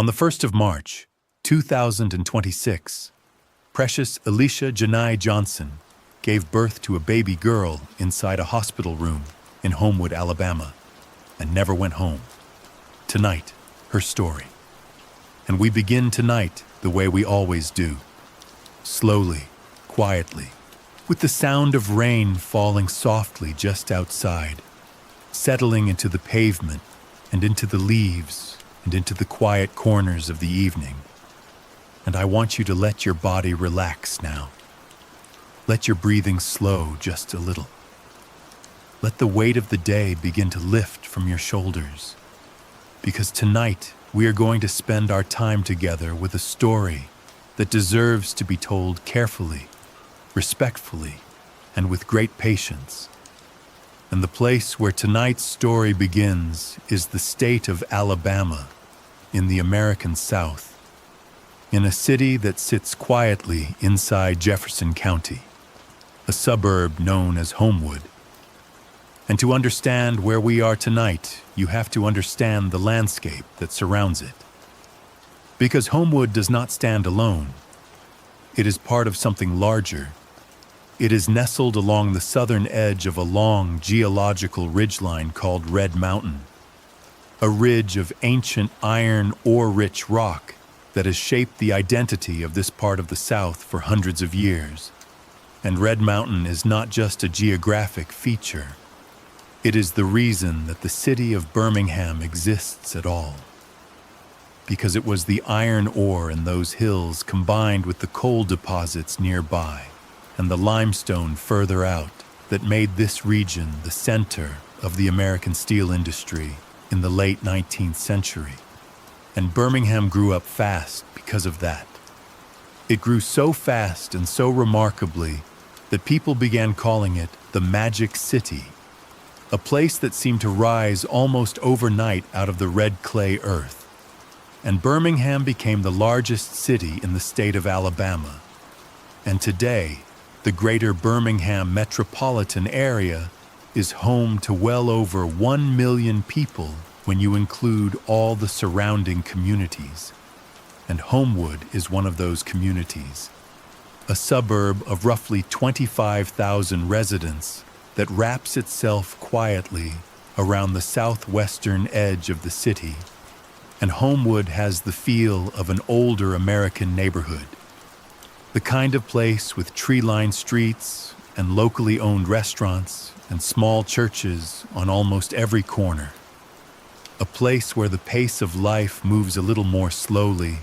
On the 1st of March, 2026, precious Alicia Janai Johnson gave birth to a baby girl inside a hospital room in Homewood, Alabama, and never went home. Tonight, her story. And we begin tonight the way we always do. Slowly, quietly, with the sound of rain falling softly just outside, settling into the pavement and into the leaves and into the quiet corners of the evening. And I want you to let your body relax now. Let your breathing slow just a little. Let the weight of the day begin to lift from your shoulders. Because tonight we are going to spend our time together with a story that deserves to be told carefully, respectfully, and with great patience. And the place where tonight's story begins is the state of Alabama, in the American South, in a city that sits quietly inside Jefferson County, a suburb known as Homewood. And to understand where we are tonight, you have to understand the landscape that surrounds it. Because Homewood does not stand alone. It is part of something larger. It is nestled along the southern edge of a long geological ridgeline called Red Mountain, a ridge of ancient iron ore-rich rock that has shaped the identity of this part of the South for hundreds of years. And Red Mountain is not just a geographic feature. It is the reason that the city of Birmingham exists at all. Because it was the iron ore in those hills combined with the coal deposits nearby and the limestone further out that made this region the center of the American steel industry in the late 19th century. And Birmingham grew up fast because of that. It grew so fast and so remarkably that people began calling it the Magic City, a place that seemed to rise almost overnight out of the red clay earth. And Birmingham became the largest city in the state of Alabama. And today, the greater Birmingham metropolitan area is home to well over 1 million people when you include all the surrounding communities. And Homewood is one of those communities, a suburb of roughly 25,000 residents that wraps itself quietly around the southwestern edge of the city. And Homewood has the feel of an older American neighborhood, the kind of place with tree-lined streets and locally owned restaurants and small churches on almost every corner. A place where the pace of life moves a little more slowly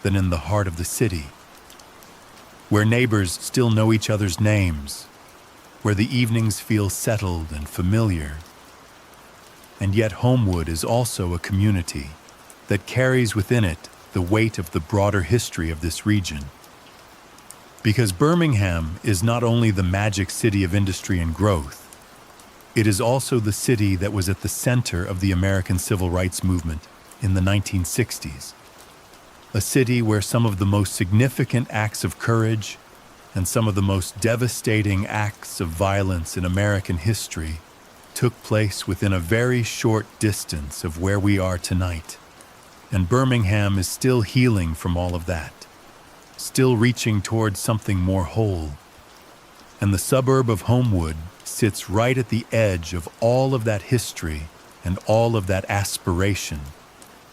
than in the heart of the city, where neighbors still know each other's names, where the evenings feel settled and familiar. And yet Homewood is also a community that carries within it the weight of the broader history of this region. Because Birmingham is not only the magic city of industry and growth, it is also the city that was at the center of the American Civil Rights Movement in the 1960s. A city where some of the most significant acts of courage and some of the most devastating acts of violence in American history took place within a very short distance of where we are tonight. And Birmingham is still healing from all of that, still reaching towards something more whole. And the suburb of Homewood sits right at the edge of all of that history and all of that aspiration.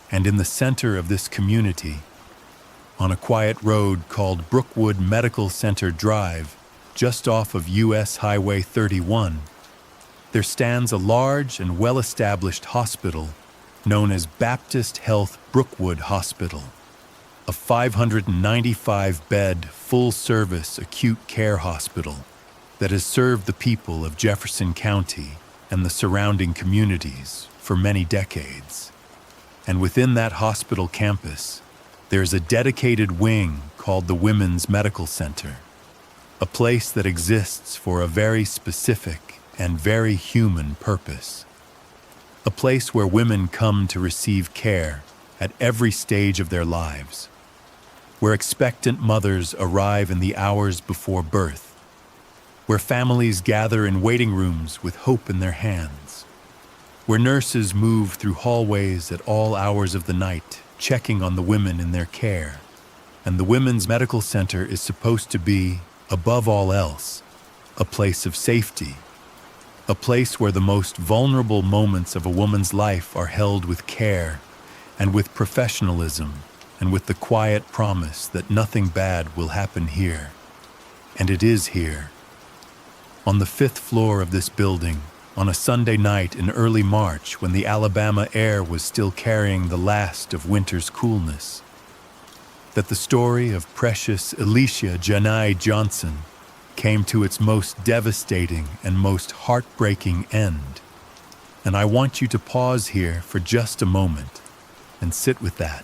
And in the center of this community, on a quiet road called Brookwood Medical Center Drive, just off of US Highway 31, there stands a large and well-established hospital known as Baptist Health Brookwood Hospital, a 595-bed, full-service acute care hospital that has served the people of Jefferson County and the surrounding communities for many decades. And within that hospital campus, there's a dedicated wing called the Women's Medical Center, a place that exists for a very specific and very human purpose. A place where women come to receive care at every stage of their lives, where expectant mothers arrive in the hours before birth, where families gather in waiting rooms with hope in their hands, where nurses move through hallways at all hours of the night checking on the women in their care. And the Women's Medical Center is supposed to be, above all else, a place of safety, a place where the most vulnerable moments of a woman's life are held with care and with professionalism and with the quiet promise that nothing bad will happen here. And it is here. On the 5th floor of this building, on a Sunday night in early March when the Alabama air was still carrying the last of winter's coolness, that the story of precious Alicia Janai Johnson came to its most devastating and most heartbreaking end. And I want you to pause here for just a moment and sit with that.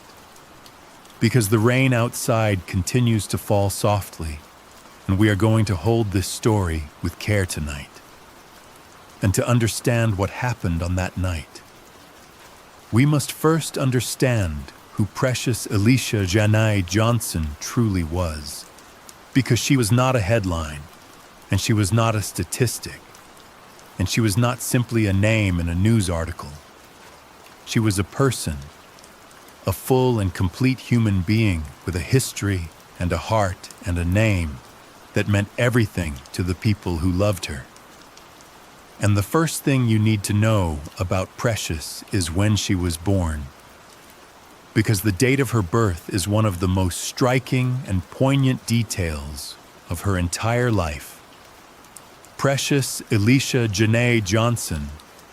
Because the rain outside continues to fall softly, and we are going to hold this story with care tonight. And to understand what happened on that night, we must first understand who precious Alicia Janai Johnson truly was. Because she was not a headline, and she was not a statistic, and she was not simply a name in a news article. She was a person, a full and complete human being with a history and a heart and a name that meant everything to the people who loved her. And the first thing you need to know about Precious is when she was born. Because the date of her birth is one of the most striking and poignant details of her entire life. Precious Alicia Janai Johnson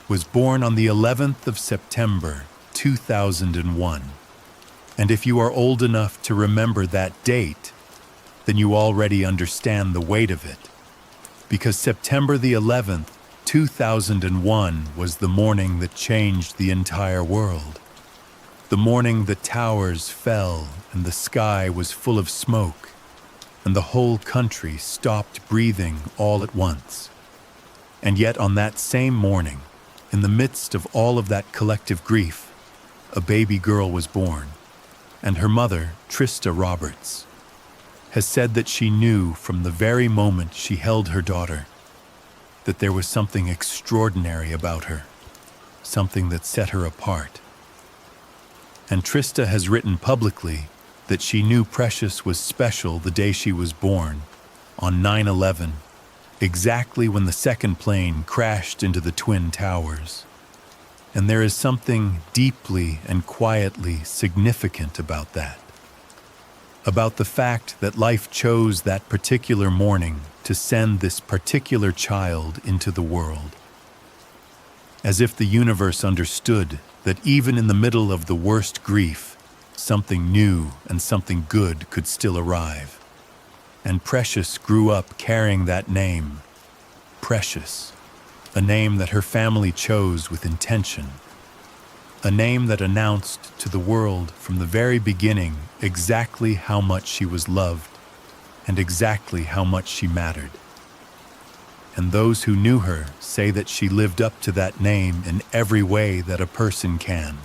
was born on the 11th of September, 2001. And if you are old enough to remember that date, then you already understand the weight of it. Because September the 11th, 2001 was the morning that changed the entire world. The morning the towers fell and the sky was full of smoke, and the whole country stopped breathing all at once. And yet on that same morning, in the midst of all of that collective grief, a baby girl was born, and her mother, Trista Roberts, has said that she knew from the very moment she held her daughter that there was something extraordinary about her, something that set her apart. And Trista has written publicly that she knew Precious was special the day she was born, on 9/11, exactly when the second plane crashed into the Twin Towers. And there is something deeply and quietly significant about that. About the fact that life chose that particular morning to send this particular child into the world. As if the universe understood that even in the middle of the worst grief, something new and something good could still arrive. And Precious grew up carrying that name, Precious, a name that her family chose with intention, a name that announced to the world from the very beginning exactly how much she was loved and exactly how much she mattered. And those who knew her say that she lived up to that name in every way that a person can.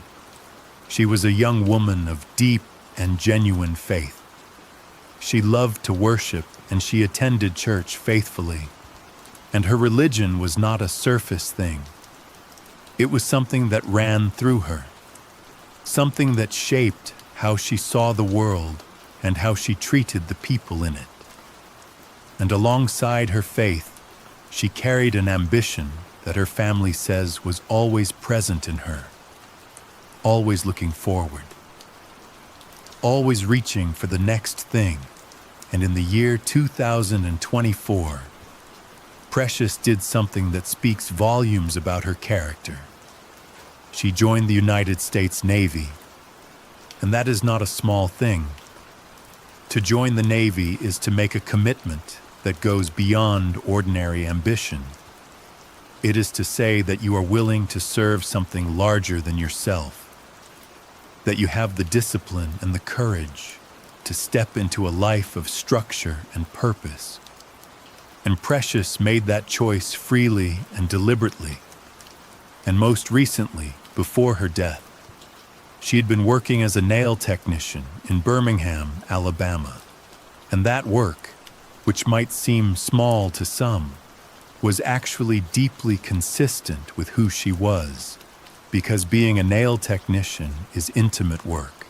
She was a young woman of deep and genuine faith. She loved to worship and she attended church faithfully. And her religion was not a surface thing. It was something that ran through her, something that shaped how she saw the world and how she treated the people in it. And alongside her faith, she carried an ambition that her family says was always present in her, always looking forward, always reaching for the next thing. And in the year 2024, Precious did something that speaks volumes about her character. She joined the United States Navy, and that is not a small thing. To join the Navy is to make a commitment that goes beyond ordinary ambition. It is to say that you are willing to serve something larger than yourself, that you have the discipline and the courage to step into a life of structure and purpose. And Precious made that choice freely and deliberately. And most recently, before her death, she had been working as a nail technician in Birmingham, Alabama. And that work, which might seem small to some, was actually deeply consistent with who she was, because being a nail technician is intimate work.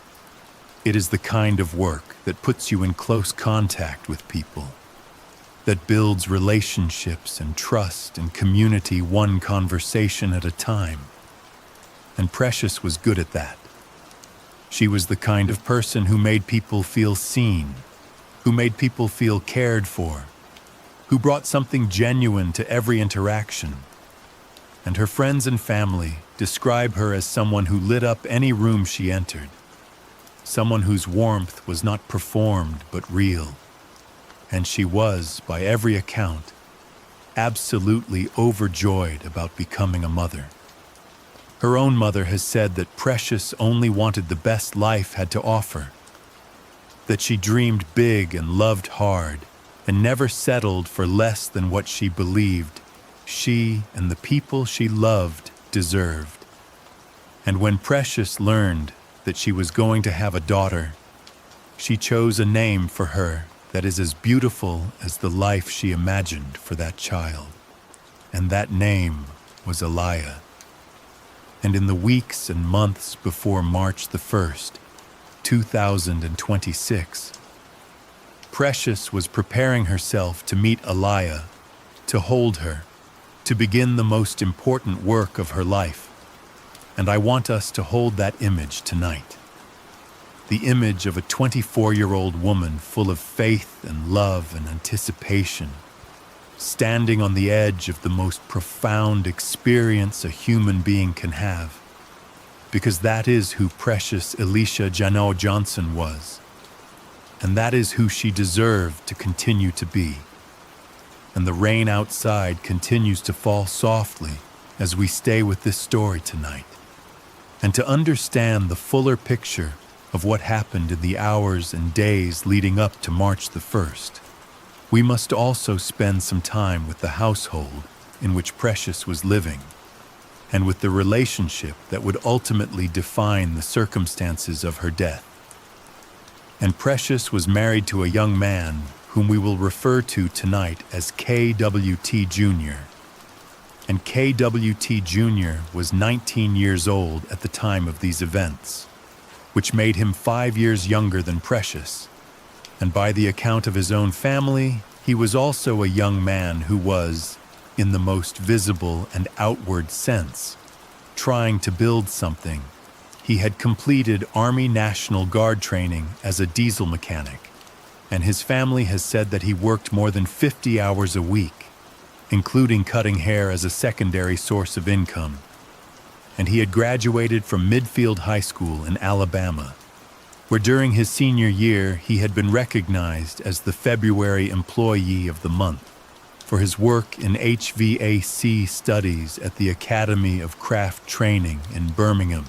It is the kind of work that puts you in close contact with people, that builds relationships and trust and community one conversation at a time. And Precious was good at that. She was the kind of person who made people feel seen, who made people feel cared for, who brought something genuine to every interaction. And her friends and family describe her as someone who lit up any room she entered, someone whose warmth was not performed but real. And she was, by every account, absolutely overjoyed about becoming a mother. Her own mother has said that Precious only wanted the best life had to offer, that she dreamed big and loved hard, and never settled for less than what she believed she and the people she loved deserved. And when Precious learned that she was going to have a daughter, she chose a name for her that is as beautiful as the life she imagined for that child. And that name was Aliyah. And in the weeks and months before March the 1st, 2026, Precious was preparing herself to meet Aliyah, to hold her, to begin the most important work of her life. And I want us to hold that image tonight. The image of a 24-year-old woman full of faith and love and anticipation, standing on the edge of the most profound experience a human being can have. Because that is who Precious Elisha Janae Johnson was. And that is who she deserved to continue to be. And the rain outside continues to fall softly as we stay with this story tonight. And to understand the fuller picture of what happened in the hours and days leading up to March the 1st, we must also spend some time with the household in which Precious was living, and with the relationship that would ultimately define the circumstances of her death. And Precious was married to a young man whom we will refer to tonight as KWT Jr. And KWT Jr. was 19 years old at the time of these events, which made him 5 years younger than Precious. And by the account of his own family, he was also a young man who was, in the most visible and outward sense, trying to build something. He had completed Army National Guard training as a diesel mechanic, and his family has said that he worked more than 50 hours a week, including cutting hair as a secondary source of income. And he had graduated from Midfield High School in Alabama, where during his senior year he had been recognized as the February Employee of the Month for his work in HVAC studies at the Academy of Craft Training in Birmingham.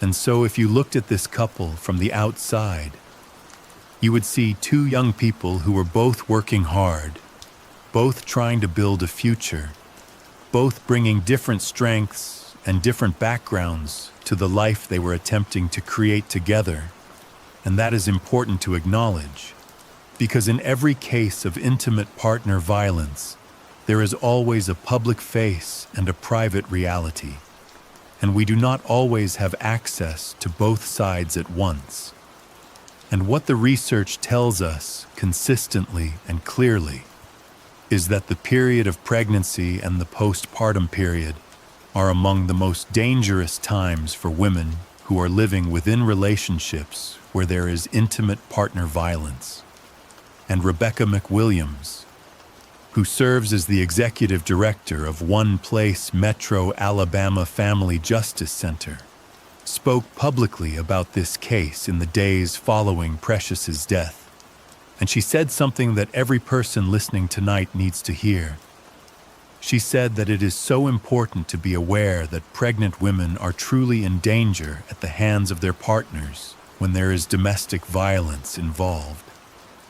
And so if you looked at this couple from the outside, you would see two young people who were both working hard, both trying to build a future, both bringing different strengths and different backgrounds to the life they were attempting to create together. And that is important to acknowledge, because in every case of intimate partner violence, there is always a public face and a private reality, and we do not always have access to both sides at once. And what the research tells us consistently and clearly is that the period of pregnancy and the postpartum period are among the most dangerous times for women who are living within relationships where there is intimate partner violence. And Rebecca McWilliams, who serves as the executive director of One Place Metro Alabama Family Justice Center, spoke publicly about this case in the days following Precious's death. And she said something that every person listening tonight needs to hear. She said that it is so important to be aware that pregnant women are truly in danger at the hands of their partners when there is domestic violence involved.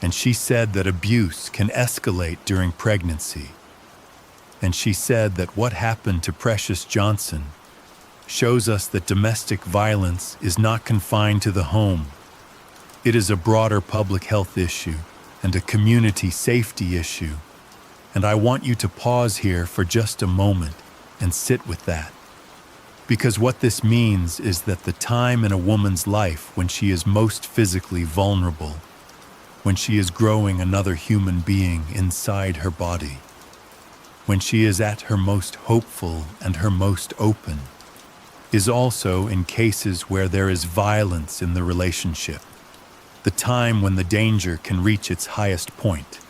And she said that abuse can escalate during pregnancy. And she said that what happened to Precious Johnson shows us that domestic violence is not confined to the home. It is a broader public health issue and a community safety issue. And I want you to pause here for just a moment and sit with that. Because what this means is that the time in a woman's life when she is most physically vulnerable, when she is growing another human being inside her body, when she is at her most hopeful and her most open, is also in cases where there is violence in the relationship, the time when the danger can reach its highest point.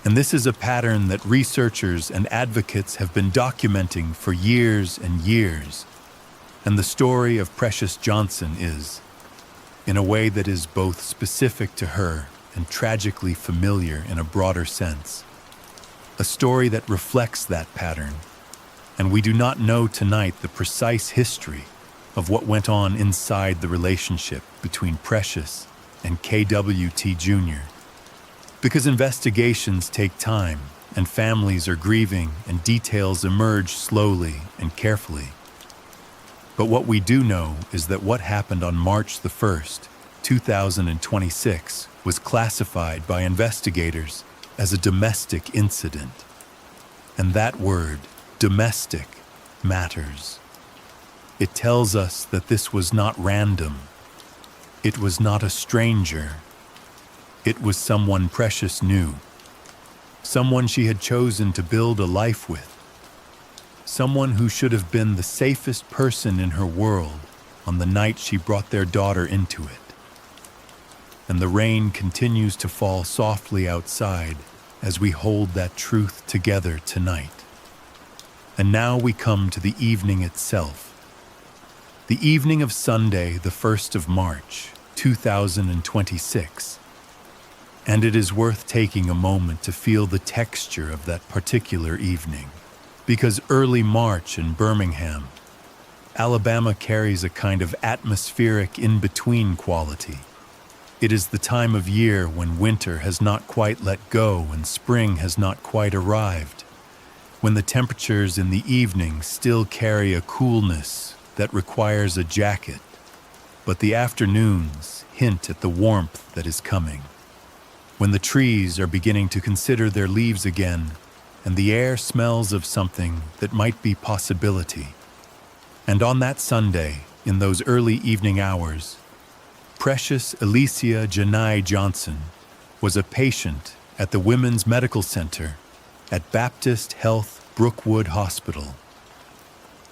And this is a pattern that researchers and advocates have been documenting for years and years. And the story of Precious Johnson is, in a way that is both specific to her and tragically familiar in a broader sense, a story that reflects that pattern. And we do not know tonight the precise history of what went on inside the relationship between Precious and KWT Jr. Because investigations take time, and families are grieving, and details emerge slowly and carefully. But what we do know is that what happened on March the 1st, 2026, was classified by investigators as a domestic incident. And that word, domestic, matters. It tells us that this was not random. It was not a stranger. It was someone Precious knew, someone she had chosen to build a life with, someone who should have been the safest person in her world on the night she brought their daughter into it. And the rain continues to fall softly outside as we hold that truth together tonight. And now we come to the evening itself. The evening of Sunday, the 1st of March, 2026. And it is worth taking a moment to feel the texture of that particular evening. Because early March in Birmingham, Alabama carries a kind of atmospheric in-between quality. It is the time of year when winter has not quite let go and spring has not quite arrived, when the temperatures in the evening still carry a coolness that requires a jacket, but the afternoons hint at the warmth that is coming. When the trees are beginning to consider their leaves again, and the air smells of something that might be possibility. And on that Sunday, in those early evening hours, Precious Alicia Janai Johnson was a patient at the Women's Medical Center at Baptist Health Brookwood Hospital.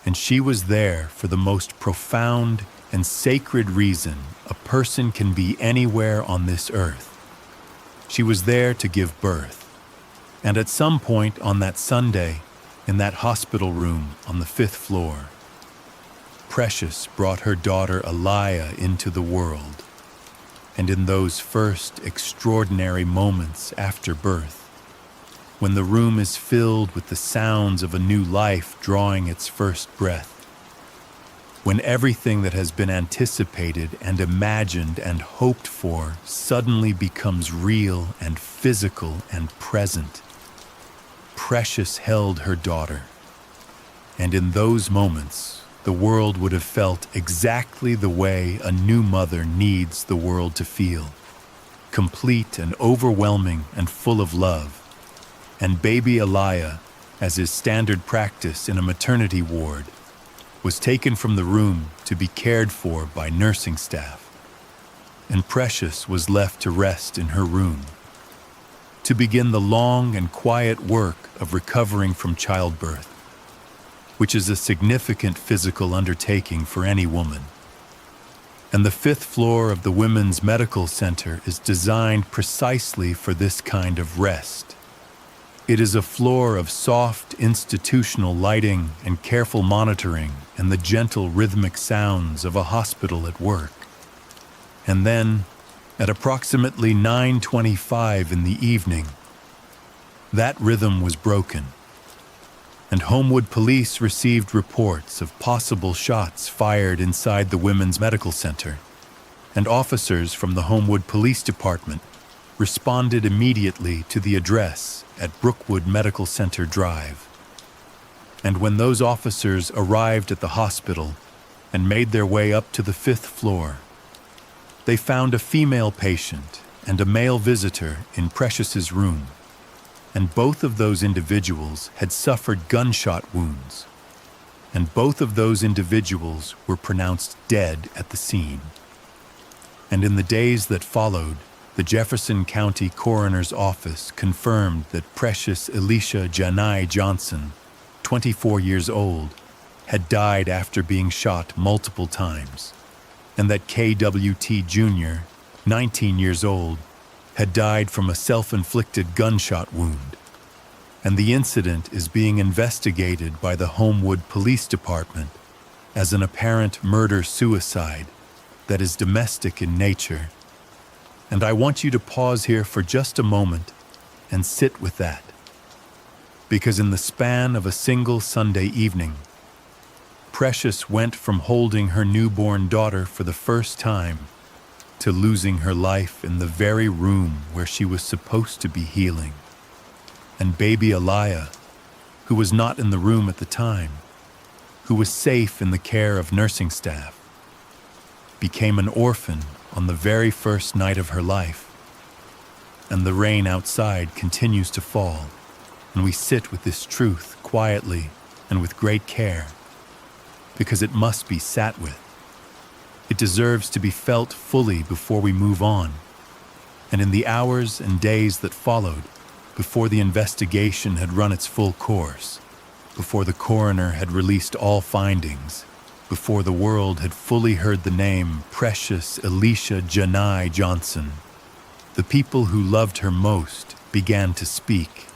And she was there for the most profound and sacred reason a person can be anywhere on this earth. She was there to give birth. And at some point on that Sunday, in that hospital room on the 5th floor, Precious brought her daughter Aliyah into the world. And in those first extraordinary moments after birth, when the room is filled with the sounds of a new life drawing its first breath, when everything that has been anticipated and imagined and hoped for suddenly becomes real and physical and present, Precious held her daughter. And in those moments, the world would have felt exactly the way a new mother needs the world to feel, complete and overwhelming and full of love. And baby Aliyah, as is standard practice in a maternity ward, was taken from the room to be cared for by nursing staff. And Precious was left to rest in her room, to begin the long and quiet work of recovering from childbirth, which is a significant physical undertaking for any woman. And the 5th floor of the Women's Medical Center is designed precisely for this kind of rest. It is a floor of soft institutional lighting and careful monitoring and the gentle rhythmic sounds of a hospital at work. And then, at approximately 9:25 in the evening, that rhythm was broken, and Homewood police received reports of possible shots fired inside the Women's Medical Center, and officers from the Homewood Police Department responded immediately to the address at Brookwood Medical Center Drive. And when those officers arrived at the hospital and made their way up to the 5th floor, they found a female patient and a male visitor in Precious's room, and both of those individuals had suffered gunshot wounds. and both of those individuals were pronounced dead at the scene. And in the days that followed, the Jefferson County Coroner's Office confirmed that Precious Elisha Janai Johnson, 24 years old, had died after being shot multiple times, and that KWT Jr., 19 years old, had died from a self-inflicted gunshot wound. And the incident is being investigated by the Homewood Police Department as an apparent murder-suicide that is domestic in nature. And I want you to pause here for just a moment and sit with that. Because in the span of a single Sunday evening, Precious went from holding her newborn daughter for the first time to losing her life in the very room where she was supposed to be healing. And baby Aliyah, who was not in the room at the time, who was safe in the care of nursing staff, became an orphan on the very first night of her life. And the rain outside continues to fall, and we sit with this truth quietly and with great care, because it must be sat with. It deserves to be felt fully before we move on. And in the hours and days that followed, before the investigation had run its full course, before the coroner had released all findings, before the world had fully heard the name Precious Elisha Janai Johnson, the people who loved her most began to speak,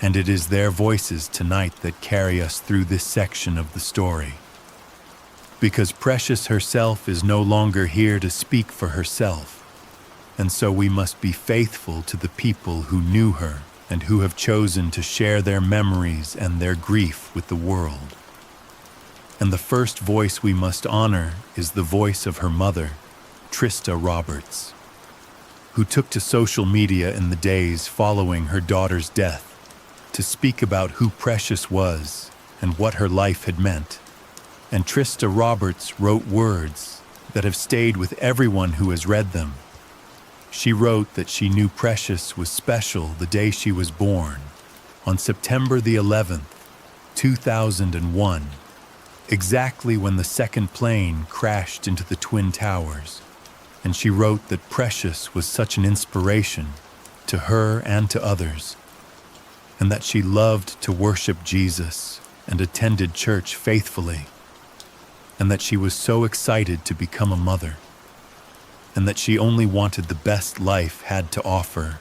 and it is their voices tonight that carry us through this section of the story. Because Precious herself is no longer here to speak for herself, and so we must be faithful to the people who knew her and who have chosen to share their memories and their grief with the world. And the first voice we must honor is the voice of her mother, Trista Roberts, who took to social media in the days following her daughter's death to speak about who Precious was and what her life had meant. And Trista Roberts wrote words that have stayed with everyone who has read them. She wrote that she knew Precious was special the day she was born, on September the 11th, 2001, exactly when the second plane crashed into the Twin Towers. And she wrote that Precious was such an inspiration to her and to others, and that she loved to worship Jesus and attended church faithfully, and that she was so excited to become a mother, and that she only wanted the best life had to offer.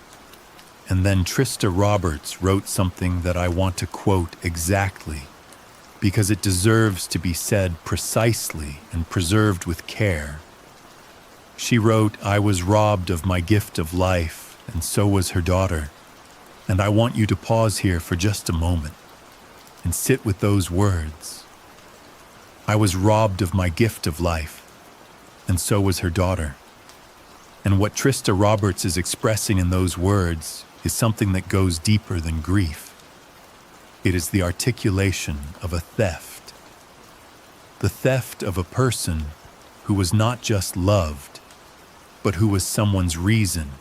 And then Trista Roberts wrote something that I want to quote exactly, because it deserves to be said precisely and preserved with care. She wrote, "I was robbed of my gift of life, and so was her daughter." And I want you to pause here for just a moment and sit with those words. I was robbed of my gift of life, and so was her daughter. And what Trista Roberts is expressing in those words is something that goes deeper than grief. It is the articulation of a theft. The theft of a person who was not just loved, but who was someone's reason,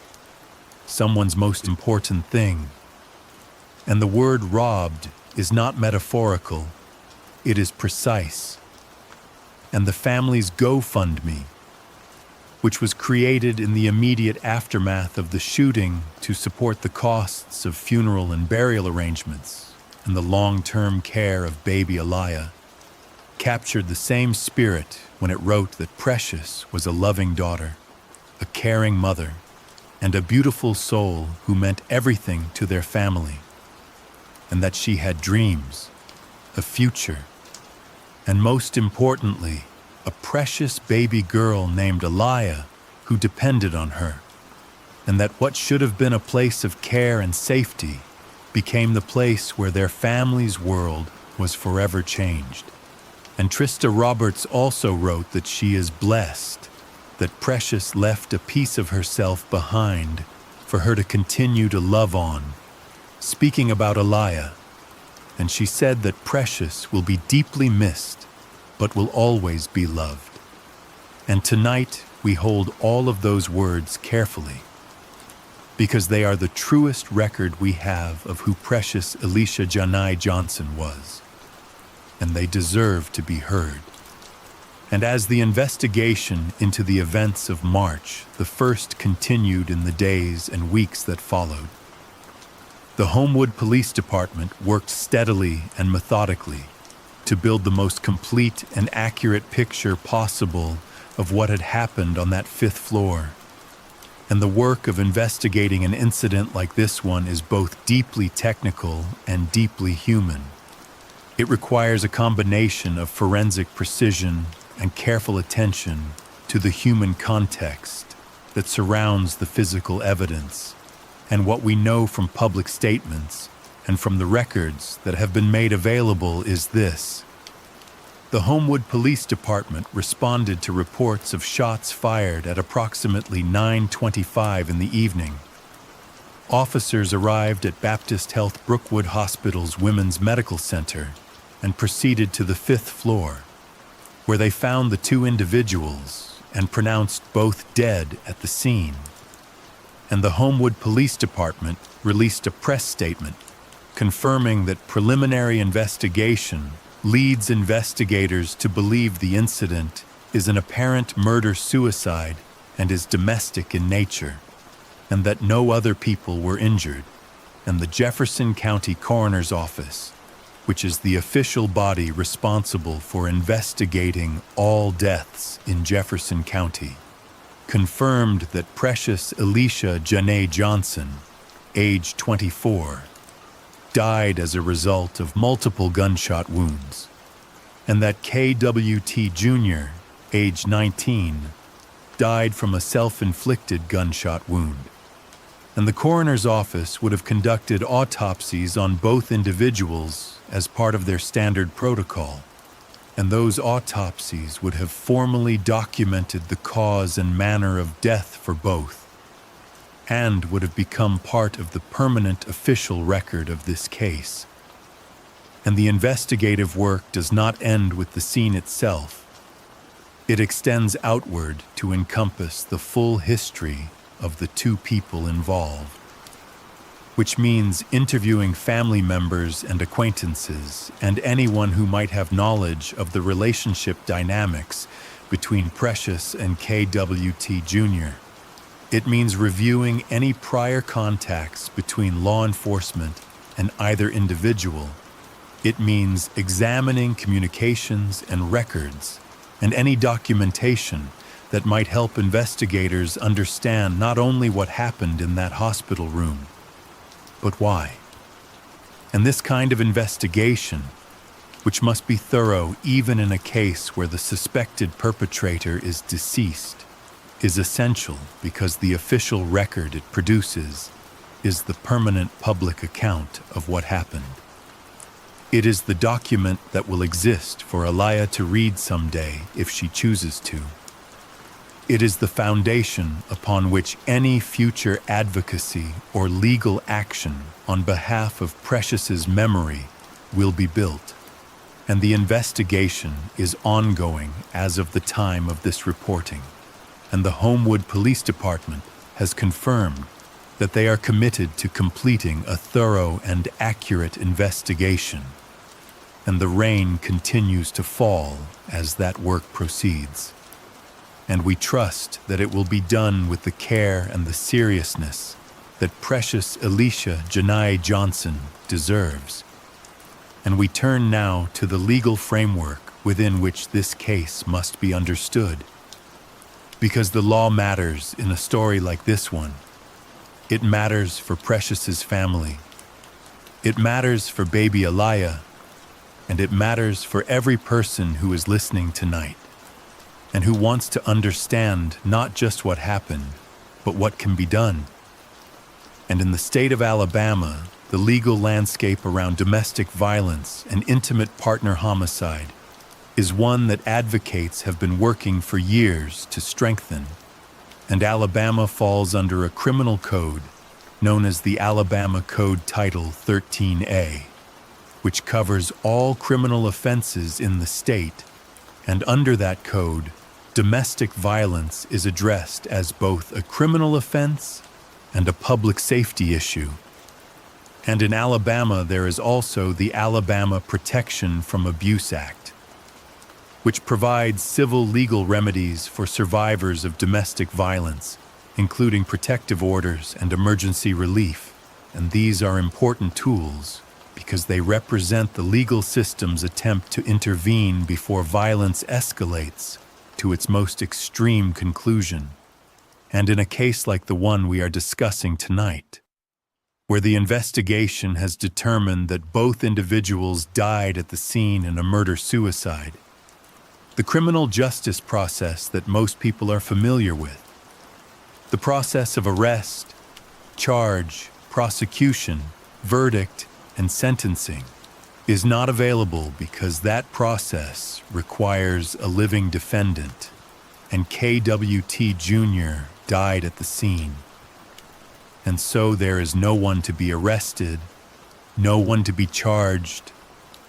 someone's most important thing. And the word robbed is not metaphorical, it is precise. And the family's GoFundMe, which was created in the immediate aftermath of the shooting to support the costs of funeral and burial arrangements and the long-term care of baby Aliyah, captured the same spirit when it wrote that Precious was a loving daughter, a caring mother, and a beautiful soul who meant everything to their family, and that she had dreams, a future, and most importantly, a precious baby girl named Aliyah who depended on her, and that what should have been a place of care and safety became the place where their family's world was forever changed. And Trista Roberts also wrote that she is blessed, that Precious left a piece of herself behind for her to continue to love on, speaking about Aliyah. And she said that Precious will be deeply missed, but will always be loved. And tonight, we hold all of those words carefully, because they are the truest record we have of who Precious Elisha Janai Johnson was. and they deserve to be heard. And as the investigation into the events of March the 1st continued in the days and weeks that followed, the Homewood Police Department worked steadily and methodically to build the most complete and accurate picture possible of what had happened on that 5th floor. And the work of investigating an incident like this one is both deeply technical and deeply human. It requires a combination of forensic precision and careful attention to the human context that surrounds the physical evidence, and what we know from public statements and from the records that have been made available is this. The Homewood Police Department responded to reports of shots fired at approximately 9:25 in the evening. Officers arrived at Baptist Health Brookwood Hospital's Women's Medical Center and proceeded to the 5th floor, where they found the 2 individuals and pronounced both dead at the scene. And the Homewood Police Department released a press statement confirming that preliminary investigation leads investigators to believe the incident is an apparent murder-suicide and is domestic in nature, and that no other people were injured, and the Jefferson County Coroner's Office, which is the official body responsible for investigating all deaths in Jefferson County, confirmed that Precious Alicia Janae Johnson, age 24, died as a result of multiple gunshot wounds, and that KWT Jr., age 19, died from a self-inflicted gunshot wound. And the coroner's office would have conducted autopsies on both individuals as part of their standard protocol, and those autopsies would have formally documented the cause and manner of death for both, and would have become part of the permanent official record of this case. And the investigative work does not end with the scene itself. It extends outward to encompass the full history of the 2 people involved, which means interviewing family members and acquaintances and anyone who might have knowledge of the relationship dynamics between Precious and KWT Jr. It means reviewing any prior contacts between law enforcement and either individual. It means examining communications and records and any documentation that might help investigators understand not only what happened in that hospital room, but why. And this kind of investigation, which must be thorough even in a case where the suspected perpetrator is deceased, is essential because the official record it produces is the permanent public account of what happened. It is the document that will exist for Aliyah to read someday if she chooses to. It is the foundation upon which any future advocacy or legal action on behalf of Precious's memory will be built. And the investigation is ongoing as of the time of this reporting. And the Homewood Police Department has confirmed that they are committed to completing a thorough and accurate investigation. And the rain continues to fall as that work proceeds. And we trust that it will be done with the care and the seriousness that Precious Alicia Janae Johnson deserves. And we turn now to the legal framework within which this case must be understood. Because the law matters in a story like this one. It matters for Precious's family. It matters for baby Aliyah, and it matters for every person who is listening tonight and who wants to understand not just what happened, but what can be done. And in the state of Alabama, the legal landscape around domestic violence and intimate partner homicide is one that advocates have been working for years to strengthen. And Alabama falls under a criminal code known as the Alabama Code Title 13A, which covers all criminal offenses in the state. And under that code, domestic violence is addressed as both a criminal offense and a public safety issue. And in Alabama, there is also the Alabama Protection from Abuse Act, which provides civil legal remedies for survivors of domestic violence, including protective orders and emergency relief. And these are important tools because they represent the legal system's attempt to intervene before violence escalates to its most extreme conclusion. And in a case like the one we are discussing tonight, where the investigation has determined that both individuals died at the scene in a murder-suicide, the criminal justice process that most people are familiar with, the process of arrest, charge, prosecution, verdict, and sentencing, is not available because that process requires a living defendant, and KWT Jr. died at the scene. And so there is no one to be arrested, no one to be charged,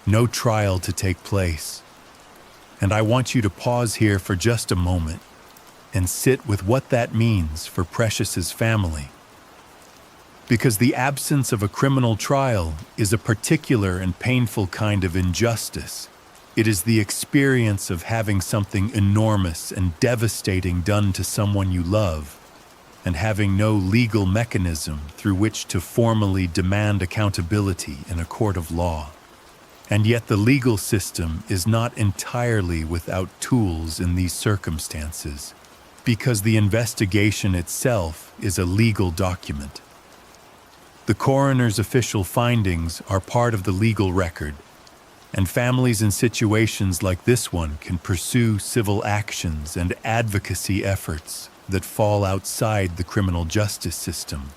no trial to take place. And I want you to pause here for just a moment and sit with what that means for Precious's family. Because the absence of a criminal trial is a particular and painful kind of injustice. It is the experience of having something enormous and devastating done to someone you love, and having no legal mechanism through which to formally demand accountability in a court of law. And yet the legal system is not entirely without tools in these circumstances, because the investigation itself is a legal document. The coroner's official findings are part of the legal record, and families in situations like this one can pursue civil actions and advocacy efforts that fall outside the criminal justice system.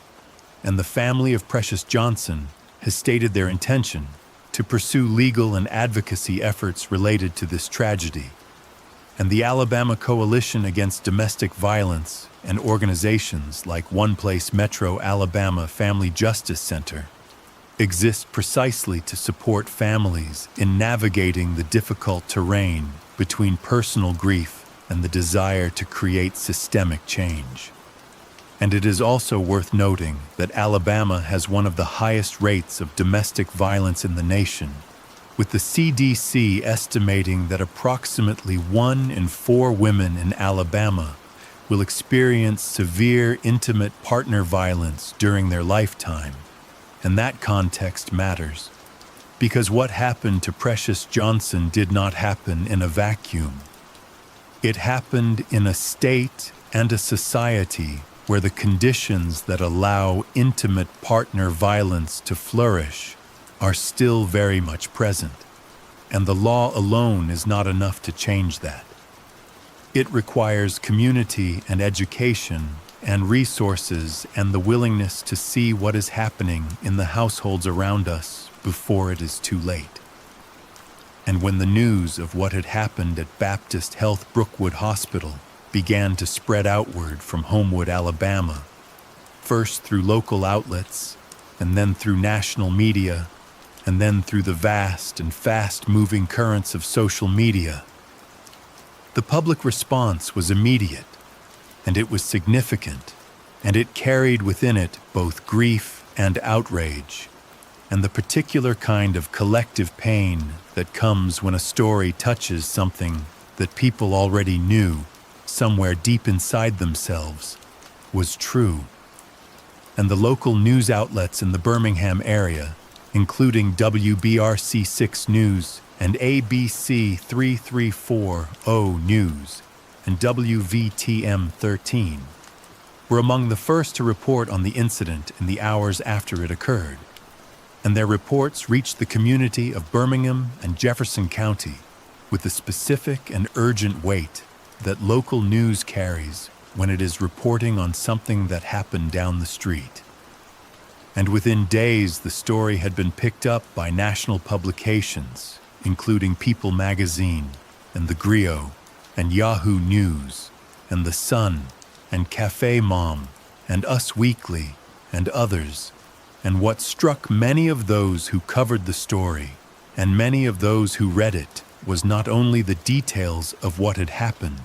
And the family of Precious Johnson has stated their intention to pursue legal and advocacy efforts related to this tragedy. And the Alabama Coalition Against Domestic Violence and organizations like One Place Metro Alabama Family Justice Center exist precisely to support families in navigating the difficult terrain between personal grief and the desire to create systemic change. And it is also worth noting that Alabama has one of the highest rates of domestic violence in the nation, with the CDC estimating that approximately 1 in 4 women in Alabama will experience severe intimate partner violence during their lifetime. And that context matters, because what happened to Precious Johnson did not happen in a vacuum. It happened in a state and a society where the conditions that allow intimate partner violence to flourish are still very much present, and the law alone is not enough to change that. It requires community and education and resources and the willingness to see what is happening in the households around us before it is too late. And when the news of what had happened at Baptist Health Brookwood Hospital began to spread outward from Homewood, Alabama, first through local outlets, and then through national media, and then through the vast and fast-moving currents of social media, the public response was immediate, and it was significant, and it carried within it both grief and outrage, and the particular kind of collective pain that comes when a story touches something that people already knew, somewhere deep inside themselves, was true. And the local news outlets in the Birmingham area, including WBRC 6 News and ABC 3340 News and WVTM 13, were among the first to report on the incident in the hours after it occurred. And their reports reached the community of Birmingham and Jefferson County with the specific and urgent weight that local news carries when it is reporting on something that happened down the street. And within days, the story had been picked up by national publications, including People magazine and The Griot and Yahoo News and The Sun and Cafe Mom and Us Weekly and others. And what struck many of those who covered the story and many of those who read it was not only the details of what had happened,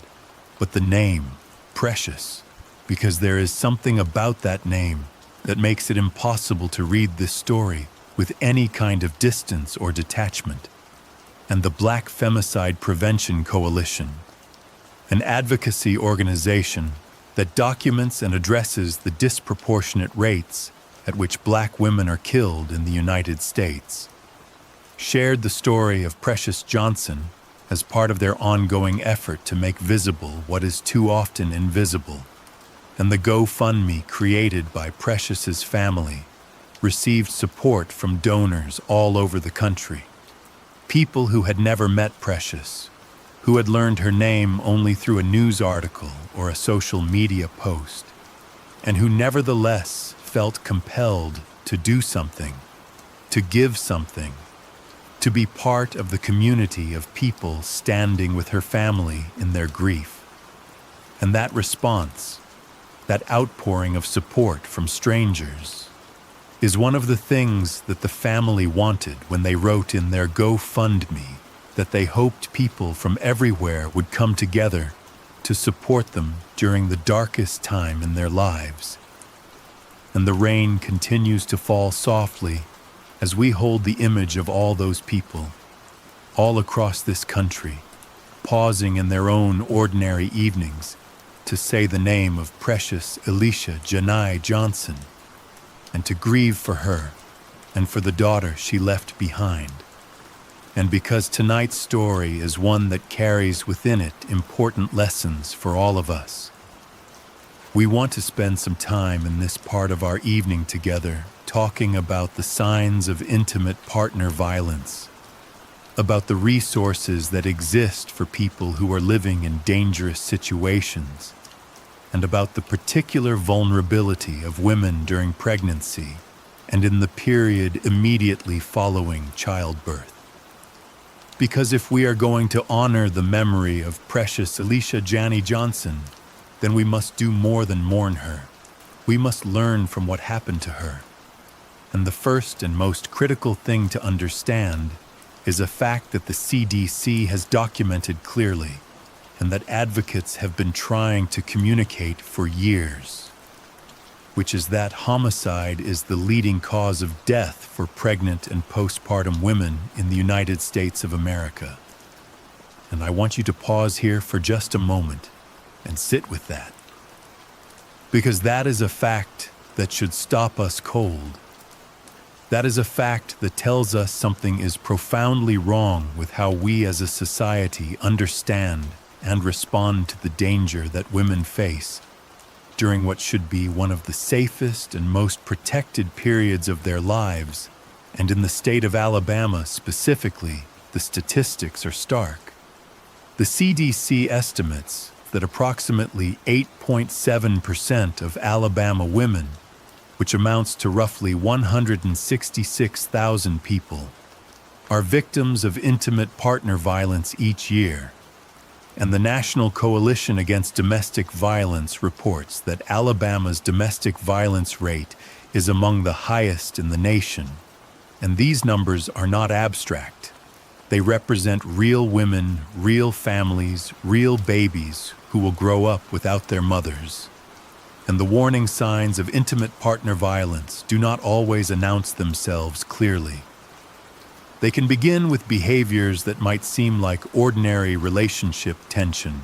but the name, Precious, because there is something about that name that makes it impossible to read this story with any kind of distance or detachment, and the Black Femicide Prevention Coalition, an advocacy organization that documents and addresses the disproportionate rates at which Black women are killed in the United States, shared the story of Precious Johnson as part of their ongoing effort to make visible what is too often invisible, and the GoFundMe created by Precious's family received support from donors all over the country, people who had never met Precious, who had learned her name only through a news article or a social media post, and who nevertheless felt compelled to do something, to give something, to be part of the community of people standing with her family in their grief. And that response, that outpouring of support from strangers, is one of the things that the family wanted when they wrote in their GoFundMe that they hoped people from everywhere would come together to support them during the darkest time in their lives. And the rain continues to fall softly as we hold the image of all those people, all across this country, pausing in their own ordinary evenings to say the name of Precious Elisha Janai Johnson, and to grieve for her and for the daughter she left behind. And because tonight's story is one that carries within it important lessons for all of us, we want to spend some time in this part of our evening together talking about the signs of intimate partner violence, about the resources that exist for people who are living in dangerous situations, and about the particular vulnerability of women during pregnancy and in the period immediately following childbirth. Because if we are going to honor the memory of Precious Elisha Janai Johnson, then we must do more than mourn her. We must learn from what happened to her. And the first and most critical thing to understand is a fact that the CDC has documented clearly, and that advocates have been trying to communicate for years, which is that homicide is the leading cause of death for pregnant and postpartum women in the United States of America. And I want you to pause here for just a moment and sit with that, because that is a fact that should stop us cold. That is a fact that tells us something is profoundly wrong with how we as a society understand and respond to the danger that women face during what should be one of the safest and most protected periods of their lives. And in the state of Alabama specifically, the statistics are stark. The CDC estimates that approximately 8.7% of Alabama women, which amounts to roughly 166,000 people, are victims of intimate partner violence each year. And the National Coalition Against Domestic Violence reports that Alabama's domestic violence rate is among the highest in the nation. And these numbers are not abstract. They represent real women, real families, real babies who will grow up without their mothers. And the warning signs of intimate partner violence do not always announce themselves clearly. They can begin with behaviors that might seem like ordinary relationship tension.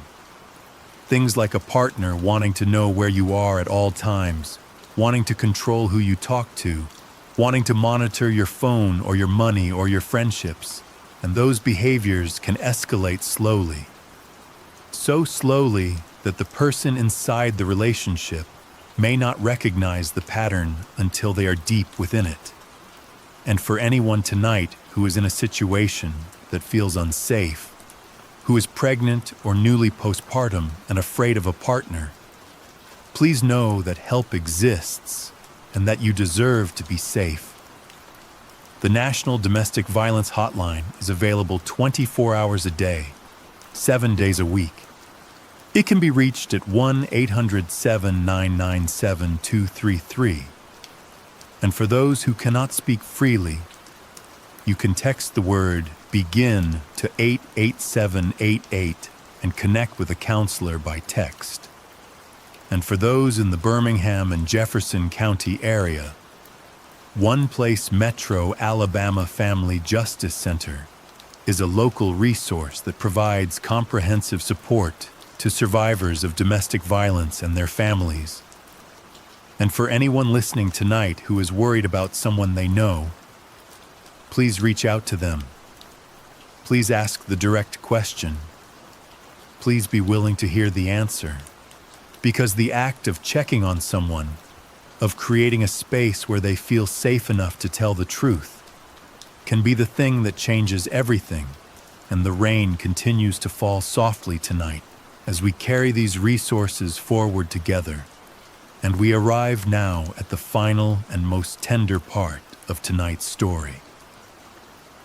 Things like a partner wanting to know where you are at all times, wanting to control who you talk to, wanting to monitor your phone or your money or your friendships. And those behaviors can escalate slowly. So slowly that the person inside the relationship may not recognize the pattern until they are deep within it. And for anyone tonight who is in a situation that feels unsafe, who is pregnant or newly postpartum and afraid of a partner, please know that help exists and that you deserve to be safe. The National Domestic Violence Hotline is available 24 hours a day, 7 days a week. It can be reached at 1-800-799-7233. And for those who cannot speak freely, you can text the word BEGIN to 88788 and connect with a counselor by text. And for those in the Birmingham and Jefferson County area, One Place Metro Alabama Family Justice Center is a local resource that provides comprehensive support to survivors of domestic violence and their families. And for anyone listening tonight who is worried about someone they know, please reach out to them. Please ask the direct question. Please be willing to hear the answer. Because the act of checking on someone, of creating a space where they feel safe enough to tell the truth, can be the thing that changes everything. And the rain continues to fall softly tonight as we carry these resources forward together. And we arrive now at the final and most tender part of tonight's story.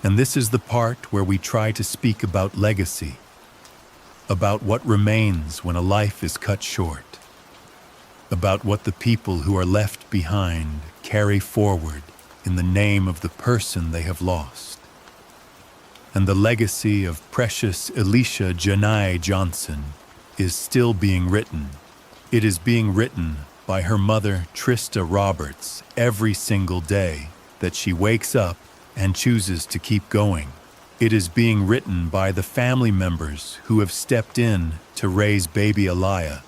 And this is the part where we try to speak about legacy, about what remains when a life is cut short, about what the people who are left behind carry forward in the name of the person they have lost. And the legacy of precious Elisha Janai Johnson is still being written. It is being written by her mother, Trista Roberts, every single day that she wakes up and chooses to keep going. It is being written by the family members who have stepped in to raise baby Aliyah,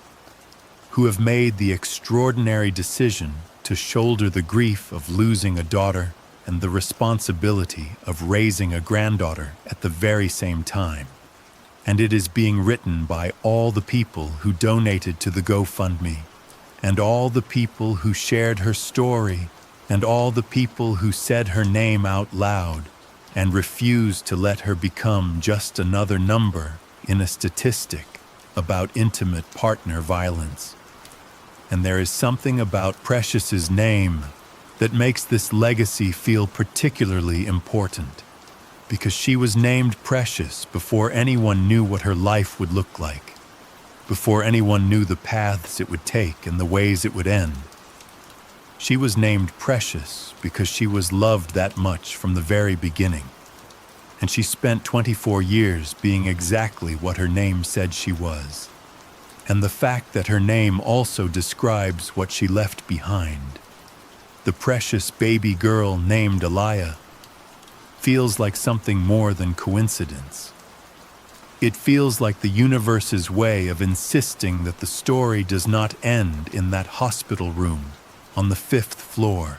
who have made the extraordinary decision to shoulder the grief of losing a daughter and the responsibility of raising a granddaughter at the very same time. And it is being written by all the people who donated to the GoFundMe, and all the people who shared her story, and all the people who said her name out loud and refused to let her become just another number in a statistic about intimate partner violence. And there is something about Precious's name that makes this legacy feel particularly important, because she was named Precious before anyone knew what her life would look like, before anyone knew the paths it would take and the ways it would end. She was named Precious because she was loved that much from the very beginning, and she spent 24 years being exactly what her name said she was. And the fact that her name also describes what she left behind, the precious baby girl named Aliyah, feels like something more than coincidence. It feels like the universe's way of insisting that the story does not end in that hospital room on the 5th floor,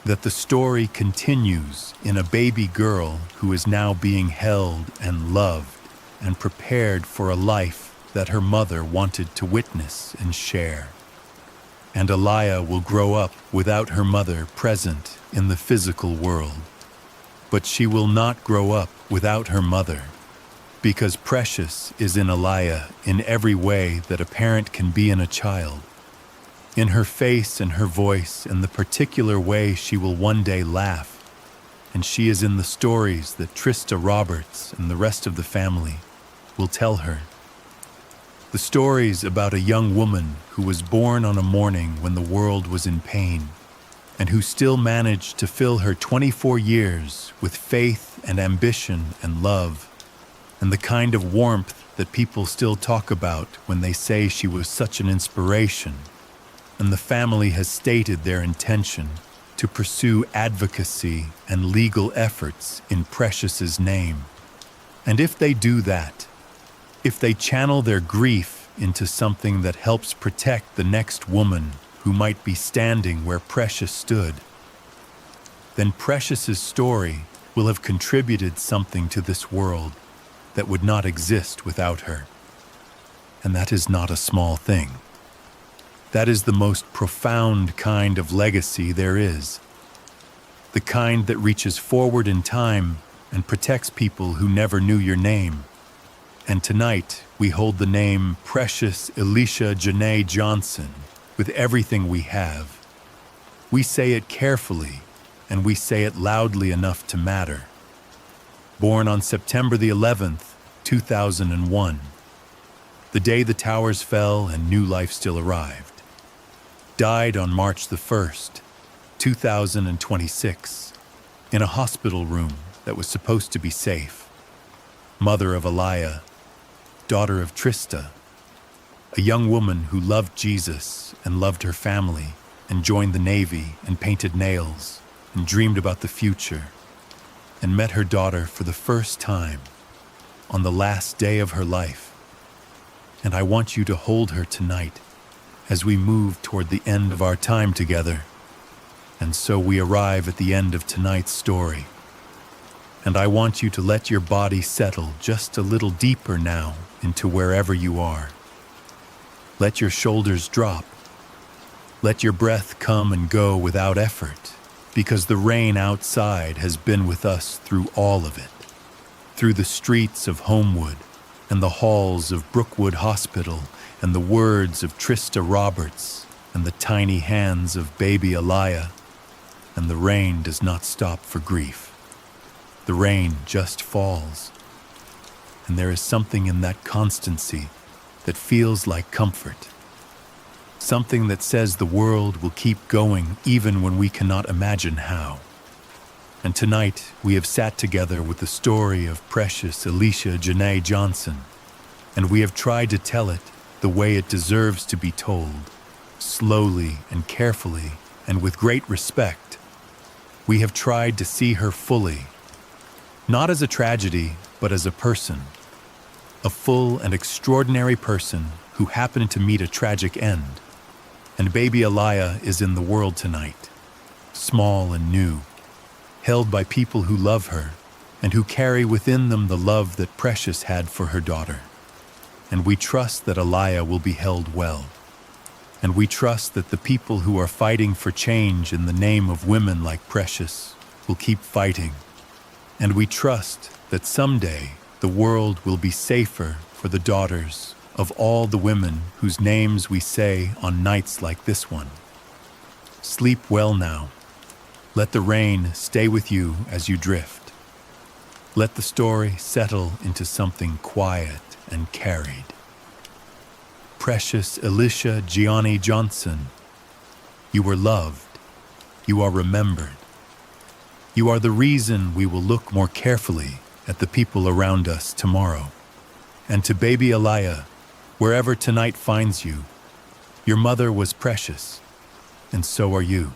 that the story continues in a baby girl who is now being held and loved and prepared for a life that her mother wanted to witness and share. And Aliyah will grow up without her mother present in the physical world. But she will not grow up without her mother, because Precious is in Aliyah in every way that a parent can be in a child. In her face and her voice and the particular way she will one day laugh. And she is in the stories that Trista Roberts and the rest of the family will tell her. The stories about a young woman who was born on a morning when the world was in pain, and who still managed to fill her 24 years with faith and ambition and love, and the kind of warmth that people still talk about when they say she was such an inspiration. And the family has stated their intention to pursue advocacy and legal efforts in Precious's name. And if they do that, if they channel their grief into something that helps protect the next woman who might be standing where Precious stood, then Precious's story will have contributed something to this world that would not exist without her. And that is not a small thing. That is the most profound kind of legacy there is. The kind that reaches forward in time and protects people who never knew your name. And tonight, we hold the name Precious Elisha Janai Johnson with everything we have. We say it carefully, and we say it loudly enough to matter. Born on September the 11th, 2001, the day the towers fell and new life still arrived. Died on March the 1st, 2026, in a hospital room that was supposed to be safe. Mother of Aliyah, daughter of Trista, a young woman who loved Jesus and loved her family and joined the Navy and painted nails and dreamed about the future and met her daughter for the first time on the last day of her life. And I want you to hold her tonight as we move toward the end of our time together. And so we arrive at the end of tonight's story. And I want you to let your body settle just a little deeper now into wherever you are. Let your shoulders drop. Let your breath come and go without effort, because the rain outside has been with us through all of it. Through the streets of Homewood and the halls of Brookwood Hospital and the words of Trista Roberts and the tiny hands of baby Aliyah. And the rain does not stop for grief. The rain just falls. And there is something in that constancy that feels like comfort. Something that says the world will keep going even when we cannot imagine how. And tonight we have sat together with the story of precious Alicia Janae Johnson, and we have tried to tell it the way it deserves to be told, slowly and carefully and with great respect. We have tried to see her fully, not as a tragedy, but as a person, a full and extraordinary person who happened to meet a tragic end. And baby Aliyah is in the world tonight, small and new, held by people who love her and who carry within them the love that Precious had for her daughter. And we trust that Aliyah will be held well. And we trust that the people who are fighting for change in the name of women like Precious will keep fighting. And we trust that someday the world will be safer for the daughters of all the women whose names we say on nights like this one. Sleep well now. Let the rain stay with you as you drift. Let the story settle into something quiet and carried. Precious Alicia Gianni Johnson, you were loved. You are remembered. You are the reason we will look more carefully at the people around us tomorrow. And to baby Aliyah, wherever tonight finds you, your mother was precious, and so are you.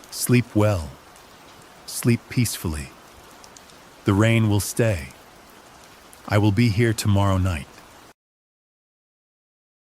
Sleep well. Sleep peacefully. The rain will stay. I will be here tomorrow night.